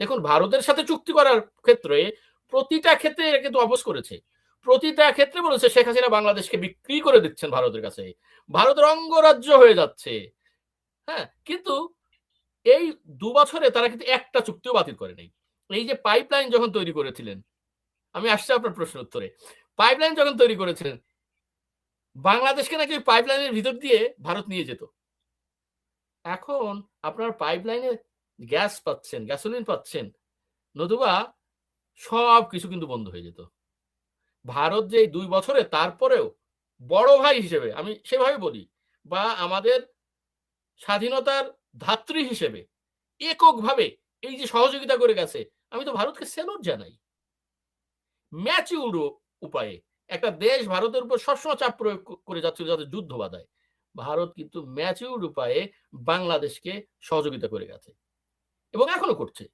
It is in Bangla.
দেখুন, ভারতের সাথে চুক্তি করার ক্ষেত্রে প্রতিটা ক্ষেত্রে এরা কিন্তু অপোজ করেছে। প্রতিটা ক্ষেত্রে বলেছে শেখ হাসিনা বাংলাদেশকে বিক্রি করে দিচ্ছেন ভারতের কাছে, ভারতের অঙ্গরাজ্য হয়ে যাচ্ছে। হ্যাঁ, কিন্তু এই ২ বছরে তারা কিন্তু একটা চুক্তিও বাতিল করে নাই। এই যে পাইপলাইন যখন তৈরি করেছিলেন, আমি আসছি আপনার প্রশ্ন উত্তরে। পাইপলাইন যখন তৈরি করেছিলেন, বাংলাদেশকে নাকি ওই পাইপলাইনের ভিতর দিয়ে ভারত নিয়ে যেত। এখন আপনার পাইপলাইনে গ্যাস পাচ্ছেন, গ্যাসোলিন পাচ্ছেন, নতুবা সবকিছু কিন্তু বন্ধ হয়ে যেত। ভারত যে এই ২ বছরে তারপরেও বড় ভাই হিসেবে আমি সেভাবে বলি, বা আমাদের স্বাধীনতার ধাত্রী হিসেবে এককভাবে এই যে সহযোগিতা করে গেছে, আমি তো ভারতকে সেলুট জানাই। ম্যাচিউর উপায়ে একটা দেশ ভারতের উপর সবসময় চাপ প্রয়োগ করে যাচ্ছিল যাতে যুদ্ধ বাধায়। ভারত কিন্তু ম্যাচিউর উপায়ে বাংলাদেশকে সহযোগিতা করে গেছে এবং এখনো করছে।